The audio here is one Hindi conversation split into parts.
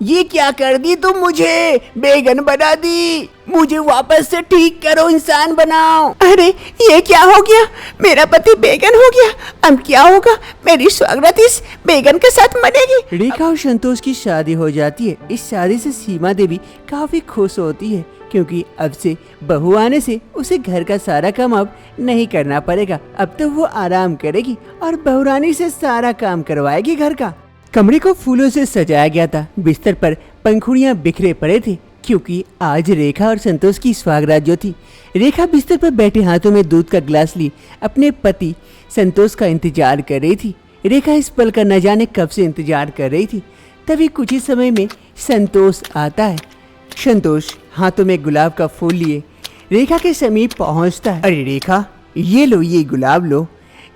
ये क्या कर दी तुम, मुझे बेगन बना दी। मुझे वापस से ठीक करो, इंसान बनाओ। अरे ये क्या हो गया, मेरा पति बेगन हो गया। अब क्या होगा, मेरी स्वागत इस बेगन के साथ मनेगी। रेखा और संतोष की शादी हो जाती है। इस शादी से सीमा देवी काफी खुश होती है, क्योंकि अब से बहू आने से उसे घर का सारा काम अब नहीं करना पड़ेगा। अब तो वो आराम करेगी और बहुरानी से सारा काम करवाएगी घर का। कमरे को फूलों से सजाया गया था। बिस्तर पर पंखुड़ियां बिखरे पड़े थे, क्योंकि आज रेखा और संतोष की स्वागरात जो थी। रेखा बिस्तर पर बैठे हाथों में दूध का गिलास ली अपने पति संतोष का इंतजार कर रही थी। रेखा इस पल का न जाने कब से इंतजार कर रही थी। तभी कुछ ही समय में संतोष आता है। संतोष हाथों में गुलाब का फूल लिए रेखा के समीप पहुंचता है। अरे रेखा, ये लो, ये गुलाब लो,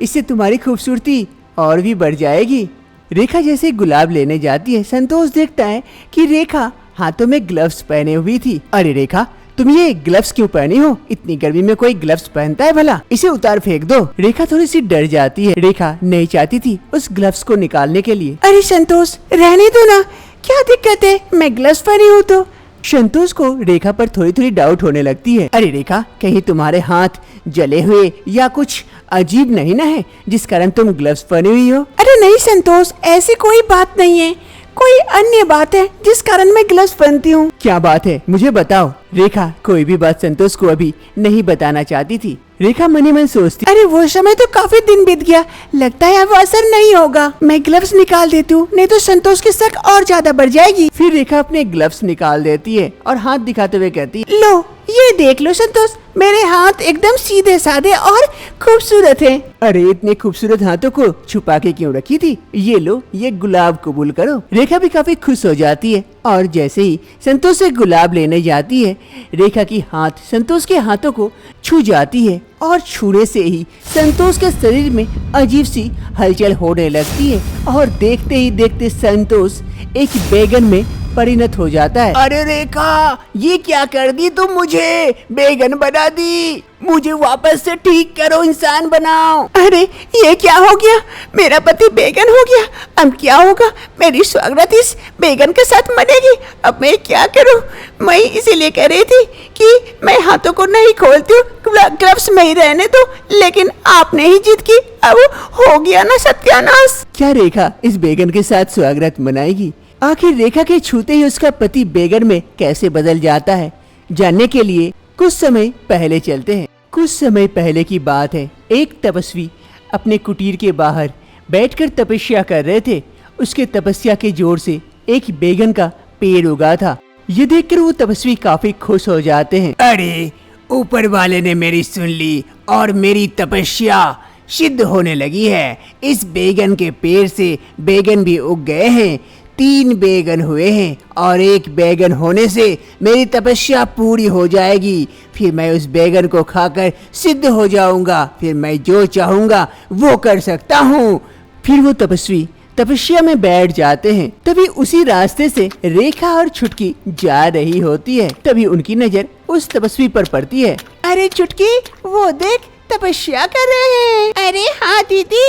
इससे तुम्हारी खूबसूरती और भी बढ़ जाएगी। रेखा जैसे गुलाब लेने जाती है, संतोष देखता है कि रेखा हाथों में ग्लव्स पहने हुई थी। अरे रेखा, तुम ये ग्लव्स क्यों पहनी हो? इतनी गर्मी में कोई ग्लव्स पहनता है भला? इसे उतार फेंक दो। रेखा थोड़ी सी डर जाती है। रेखा नहीं चाहती थी उस ग्लव्स को निकालने के लिए। अरे संतोष, रहने दो ना, क्या दिक्कत है, मैं ग्लव्स पहनी हूँ तो। संतोष को रेखा पर थोड़ी थोड़ी डाउट होने लगती है। अरे रेखा, कहीं तुम्हारे हाथ जले हुए या कुछ अजीब नहीं ना है जिस कारण तुम ग्लव्स पहनी हुई हो? अरे नहीं संतोष, ऐसी कोई बात नहीं है, कोई अन्य बात है जिस कारण मैं ग्लव्स पहनती हूँ। क्या बात है, मुझे बताओ। रेखा कोई भी बात संतोष को अभी नहीं बताना चाहती थी। रेखा मनी मन सोचती, अरे वो समय तो काफी दिन बीत गया, लगता है अब असर नहीं होगा। मैं ग्लव्स निकाल देती हूँ, नहीं तो संतोष की शक और ज्यादा बढ़ जाएगी। फिर रेखा अपने ग्लव्स निकाल देती है और हाथ दिखाते हुए कहती है, लो ये देख लो संतोष, मेरे हाथ एकदम सीधे साधे और खूबसूरत हैं। अरे इतने खूबसूरत हाथों को छुपा के क्यों रखी थी? ये लो, ये गुलाब कबूल करो। रेखा भी काफी खुश हो जाती है और जैसे ही संतोष से गुलाब लेने जाती है, रेखा की हाथ संतोष के हाथों को छू जाती है और छूने से ही संतोष के शरीर में अजीब सी हलचल होने लगती है और देखते ही देखते संतोष एक बैगन में परिणत हो जाता है। अरे रेखा, ये क्या कर दी तुम, मुझे बेगन बना दी। मुझे वापस से ठीक करो, इंसान बनाओ। अरे ये क्या हो गया, मेरा पति बेगन हो गया। अब क्या होगा, मेरी स्वागत इस बेगन के साथ मनेगी। अब मैं क्या करूं? मैं इसीलिए कह रही थी कि मैं हाथों को नहीं खोलती हूँ, ग्लव्स में ही रहने दो, लेकिन आपने ही जिद की, अब हो गया ना सत्यानाश। क्या रेखा इस बेगन के साथ स्वागत मनाएगी? आखिर रेखा के छूते ही उसका पति बेगन में कैसे बदल जाता है, जानने के लिए कुछ समय पहले चलते हैं। कुछ समय पहले की बात है। एक तपस्वी अपने कुटीर के बाहर बैठकर तपस्या कर रहे थे। उसके तपस्या के जोर से एक बेगन का पेड़ उगा था। ये देखकर वो तपस्वी काफी खुश हो जाते हैं। अरे ऊपर वाले ने मेरी सुन ली और मेरी तपस्या सिद्ध होने लगी है। इस बेगन के पेड़ से बेगन भी उग गए हैं। 3 बेगन हुए हैं और 1 बेगन होने से मेरी तपस्या पूरी हो जाएगी। फिर मैं उस बेगन को खाकर सिद्ध हो जाऊंगा। फिर मैं जो चाहूंगा वो कर सकता हूँ। फिर वो तपस्वी तपस्या में बैठ जाते हैं। तभी उसी रास्ते से रेखा और छुटकी जा रही होती है। तभी उनकी नजर उस तपस्वी पर पड़ती है। अरे छुटकी, वो देख, तपस्या कर रहे हैं। अरे हाँ दीदी,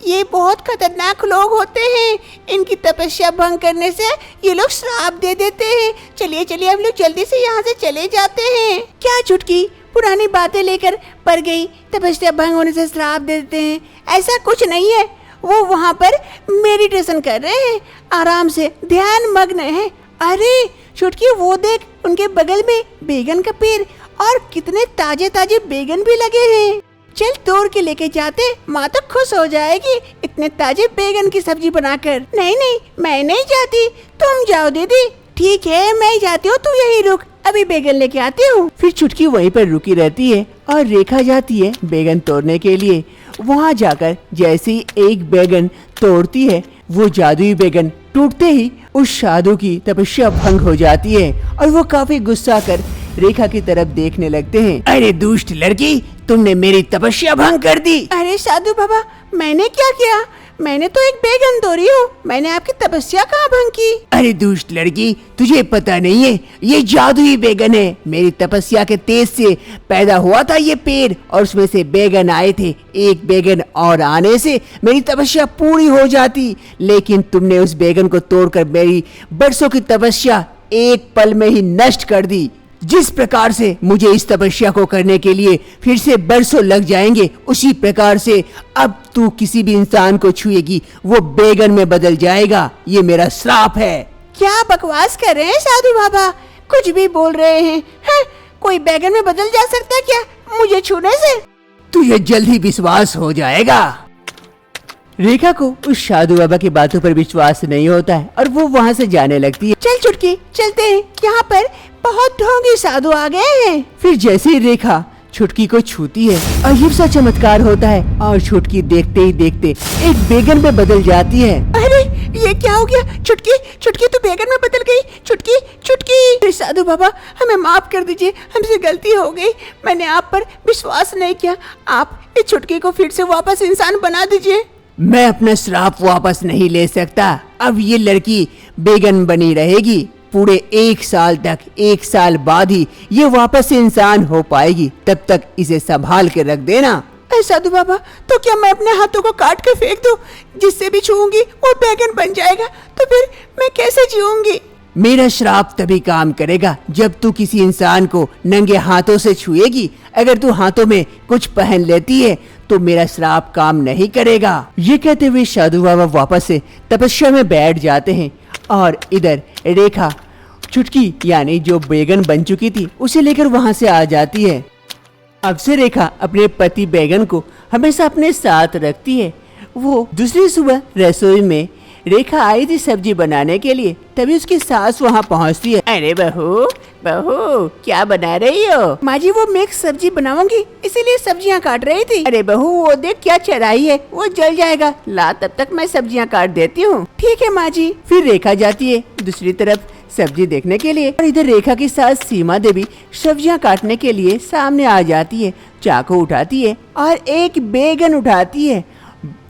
ये बहुत खतरनाक लोग होते हैं। इनकी तपस्या भंग करने से ये लोग श्राप दे देते हैं। चलिए चलिए, हम लोग जल्दी से यहाँ से चले जाते हैं। क्या छुटकी, पुरानी बातें लेकर पड़ गई? तपस्या भंग होने से श्राप दे देते हैं? ऐसा कुछ नहीं है। वो वहाँ पर मेडिटेशन कर रहे हैं, आराम से ध्यान मग्न है। अरे छुटकी, वो देख, उनके बगल में बेगन का पेड़ और कितने ताजे ताजे बेगन भी लगे हैं। चल तोड़ के लेके जाते, माँ तो खुश हो जाएगी इतने ताजे बेगन की सब्जी बनाकर। नहीं नहीं, मैं नहीं जाती, तुम जाओ दीदी। ठीक है, मैं जाती हूँ, तू यहीं रुक, अभी बेगन लेके आती हूँ। फिर छुटकी वहीं पर रुकी रहती है और रेखा जाती है बेगन तोड़ने के लिए। वहाँ जाकर जैसे ही एक बेगन तोड़ती है, वो जादुई बेगन टूटते ही उस साधु की तपस्या भंग हो जाती है और वो काफी गुस्सा कर रेखा की तरफ देखने लगते हैं। अरे दुष्ट लड़की, तुमने मेरी तपस्या भंग कर दी। अरे साधु बाबा, मैंने क्या किया? मैंने तो एक बेगन तोड़ी हूँ, मैंने आपकी तपस्या कहाँ भंग की? अरे दुष्ट लड़की, तुझे पता नहीं है, ये जादुई बेगन है। मेरी तपस्या के तेज से पैदा हुआ था ये पेड़ और उसमें से बेगन आए थे। एक बेगन और आने से मेरी तपस्या पूरी हो जाती, लेकिन तुमने उस बेगन को तोड़कर मेरी बरसों की तपस्या एक पल में ही नष्ट कर दी। जिस प्रकार से मुझे इस तपस्या को करने के लिए फिर से बरसों लग जाएंगे, उसी प्रकार से अब तू किसी भी इंसान को छुएगी वो बेगन में बदल जाएगा। ये मेरा श्राप है। क्या बकवास कर रहे हैं साधु बाबा, कुछ भी बोल रहे हैं? कोई बैगन में बदल जा सकता है क्या मुझे छूने से? तुझे जल्द ही विश्वास हो जाएगा। रेखा को उस साधु बाबा की बातों पर विश्वास नहीं होता है और वो वहाँ से जाने लगती है। चल चुटकी, चलते हैं, यहाँ पर बहुत ढोंगी साधु आ गए हैं। फिर जैसे ही रेखा छुटकी को छूती है, अजीब सा चमत्कार होता है और छुटकी देखते ही देखते एक बेगन में बदल जाती है। अरे ये क्या हो गया? छुटकी, छुटकी तू बेगन में बदल गई। छुटकी, छुटकी। साधु बाबा हमें माफ कर दीजिए, हमसे गलती हो गई, मैंने आप पर विश्वास नहीं किया। आप इस छुटकी को फिर से वापस इंसान बना दीजिए। मैं अपना श्राप वापस नहीं ले सकता। अब ये लड़की बेगन बनी रहेगी पूरे 1 साल तक। 1 साल बाद ही ये वापस से इंसान हो पाएगी, तब तक इसे संभाल के रख देना। साधु बाबा, तो क्या मैं अपने हाथों को काट के फेंक दूं? जिससे भी छूऊंगी वो बैगन बन जाएगा, तो फिर मैं कैसे जीऊंगी? मेरा श्राप तभी काम करेगा जब तू किसी इंसान को नंगे हाथों से छुएगी। अगर तू हाथों में कुछ पहन लेती है तो मेरा श्राप काम नहीं करेगा। ये कहते हुए साधु बाबा वापस से तपस्या में बैठ जाते हैं और इधर रेखा छुटकी यानी जो बेगन बन चुकी थी उसे लेकर वहाँ से आ जाती है। अब से रेखा अपने पति बेगन को हमेशा अपने साथ रखती है। वो दूसरी सुबह रसोई में रेखा आई थी सब्जी बनाने के लिए, तभी उसकी सास वहाँ पहुँचती है। अरे बहू, बहू क्या बना रही हो? माँ जी वो मिक्स सब्जी बनाऊंगी इसीलिए सब्जियाँ काट रही थी। अरे बहू वो देख क्या चढ़ाई है, वो जल जाएगा, ला तब तक मैं सब्जियाँ काट देती हूँ। ठीक है माँ जी। फिर रेखा जाती है दूसरी तरफ सब्जी देखने के लिए और इधर रेखा की सास सीमा देवी सब्जियां काटने के लिए सामने आ जाती है। चाकू उठाती है और एक बेगन उठाती है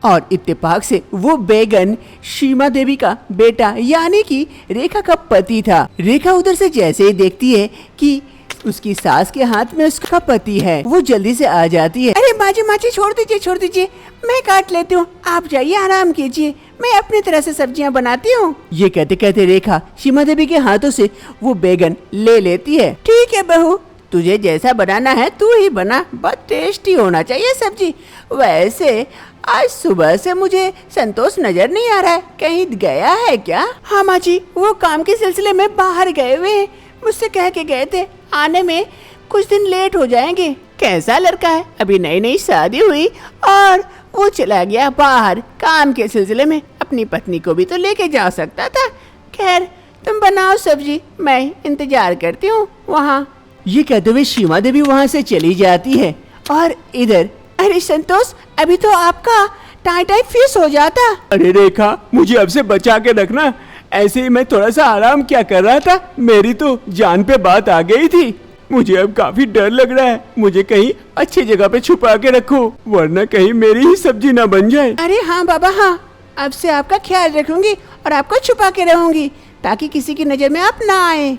और इत्तेफाक से वो बेगन सीमा देवी का बेटा यानी कि रेखा का पति था। रेखा उधर से जैसे ही देखती है कि उसकी सास के हाथ में उसका पति है, वो जल्दी से आ जाती है। अरे माँ जी छोड़ दीजिए, मैं काट लेती हूँ, आप जाइए आराम कीजिए, मैं अपनी तरह से सब्जियाँ बनाती हूँ। ये कहते कहते रेखा सीमा देवी के हाथों से वो बेगन ले लेती है। ठीक है बहू, तुझे जैसा बनाना है तू ही बना, बहुत टेस्टी होना चाहिए सब्जी। वैसे आज सुबह से मुझे संतोष नजर नहीं आ रहा है, कहीं गया है क्या? हाँ माँ जी, वो काम के सिलसिले में बाहर गए हुए हैं, मुझसे कह के गए थे आने में कुछ दिन लेट हो जाएंगे। कैसा लड़का है, अभी नई नई शादी हुई और वो चला गया बाहर काम के सिलसिले में, अपनी पत्नी को भी तो लेके जा सकता था। खैर तुम बनाओ सब्जी, मैं इंतजार करती हूँ वहाँ। ये कहते हुए सीमा देवी वहाँ से चली जाती है और इधर अरे संतोष, अभी तो आपका टाई फिश हो जाता। अरे रेखा मुझे अब से बचा के रखना, ऐसे ही मैं थोड़ा सा आराम क्या कर रहा था, मेरी तो जान पे बात आ गई थी। मुझे अब काफी डर लग रहा है, मुझे कहीं अच्छी जगह पे छुपा के रखो वरना कहीं मेरी ही सब्जी ना बन जाए। अरे हाँ बाबा हाँ, अब से आपका ख्याल रखूंगी और आपको छुपा के रहूंगी ताकि किसी की नजर में आप ना आए।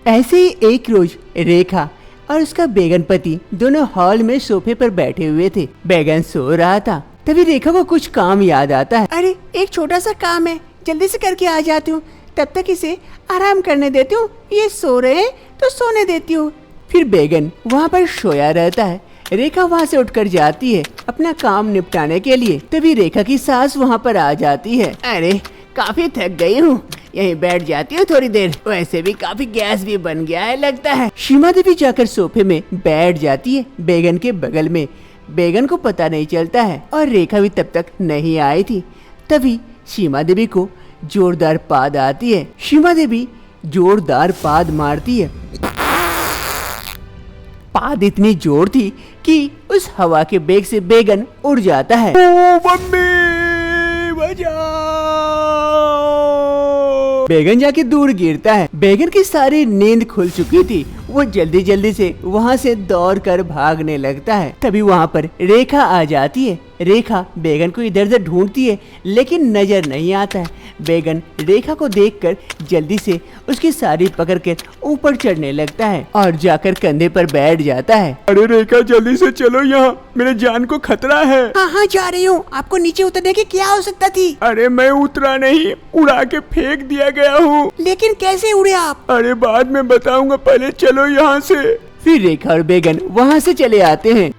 ऐसे ही एक रोज रेखा और उसका बेगन पति दोनों हॉल में सोफे पर बैठे हुए थे। बेगन सो रहा था, तभी रेखा को कुछ काम याद आता है। अरे एक छोटा सा काम है, जल्दी से करके आ जाती हूँ, तब तक इसे आराम करने देती हूँ, ये सो रहे हैं तो सोने देती हूँ। फिर बेगन वहाँ पर सोया रहता है। रेखा वहाँ से उठकर जाती है अपना काम निपटाने के लिए, तभी रेखा की सास वहाँ पर आ जाती है। अरे काफी थक गई हूँ, यहीं बैठ जाती हूँ थोड़ी देर, वैसे भी काफी गैस भी बन गया है लगता है। सीमा देवी जाकर सोफे में बैठ जाती है बेगन के बगल में। बेगन को पता नहीं चलता है और रेखा भी तब तक नहीं आई थी। तभी सीमा देवी को जोरदार पाद आती है। सीमा देवी जोरदार पाद मारती है। पाद इतनी जोर थी कि उस हवा के बेग से बेगन उड़ जाता है। ओ मम्मी बचाओ! बेगन जाके दूर गिरता है। बेगन की सारी नींद खुल चुकी थी, वो जल्दी जल्दी से वहाँ से दौड़ कर भागने लगता है। तभी वहाँ पर रेखा आ जाती है रेखा बैगन को इधर उधर ढूंढती है लेकिन नजर नहीं आता है। बैगन रेखा को देखकर जल्दी से उसकी साड़ी पकड़कर ऊपर चढ़ने लगता है और जाकर कंधे पर बैठ जाता है। अरे रेखा जल्दी से चलो, यहाँ मेरे जान को खतरा है। हाँ हाँ जा रही हूँ। आपको नीचे उतरने की क्या आवश्यकता थी? अरे मैं उतरा नहीं, उड़ा के फेंक दिया गया हूँ। लेकिन कैसे उड़े आप? अरे बाद में बताऊंगा, पहले चलो यहाँ से। फिर रेखा और बैगन वहाँ से चले आते हैं।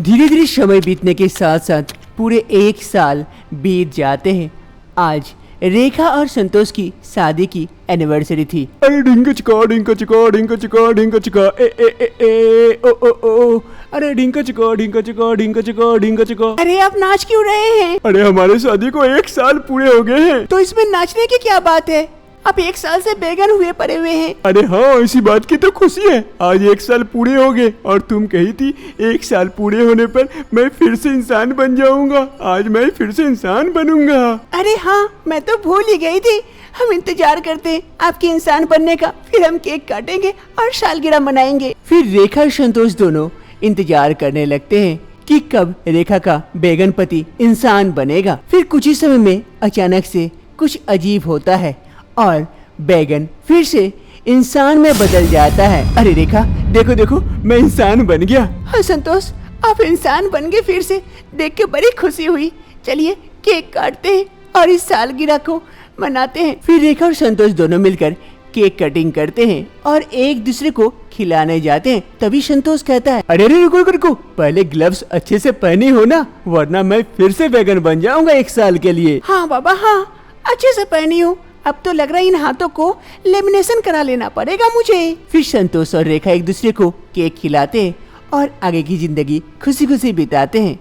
धीरे धीरे समय बीतने के साथ साथ पूरे 1 साल बीत जाते हैं। आज रेखा और संतोष की शादी की एनिवर्सरी थी। अरे ढिंका चिका ढिंका चिका ढिंका चिका ढिंका चिका ए ए ए ए ओ ओ ओ। अरे ढिंका चिका ढिंका चिका ढिंका चिका ढिंका चिका। अरे आप नाच क्यों रहे हैं? अरे हमारे शादी को 1 साल पूरे हो गए हैं। तो इसमें नाचने की क्या बात है? आप 1 साल से बैगन हुए पड़े हुए हैं। अरे हाँ, इसी बात की तो खुशी है। आज 1 साल पूरे हो गए और तुम कही थी 1 साल पूरे होने पर मैं फिर से इंसान बन जाऊंगा। आज मैं फिर से इंसान बनूंगा। अरे हाँ, मैं तो भूल ही गई थी। हम इंतजार करते हैं आपके इंसान बनने का, फिर हम केक काटेंगे और सालगिरह मनाएंगे। फिर रेखा और संतोष दोनों इंतजार करने लगते हैं कि कब रेखा का बैगन पति इंसान बनेगा। फिर कुछ ही समय में अचानक से कुछ अजीब होता है और बैगन फिर से इंसान में बदल जाता है। अरे रेखा देखो देखो, मैं इंसान बन गया। हाँ संतोष, आप इंसान बन गए फिर से, देख के बड़ी खुशी हुई। चलिए केक काटते हैं और इस सालगिरह को मनाते हैं। फिर रेखा और संतोष दोनों मिलकर केक कटिंग करते हैं और एक दूसरे को खिलाने जाते हैं। तभी संतोष कहता है, अरे अरे रुको रुको, पहले ग्लव्स अच्छे से पहनी हो ना, वरना मैं फिर से बैगन बन जाऊंगा 1 साल के लिए। हाँ बाबा हाँ, अच्छे से पहनी हूँ। अब तो लग रहा है इन हाथों को लेमिनेशन करा लेना पड़ेगा मुझे। फिर संतोष और रेखा एक दूसरे को केक खिलाते हैं और आगे की जिंदगी खुशी खुशी बिताते हैं।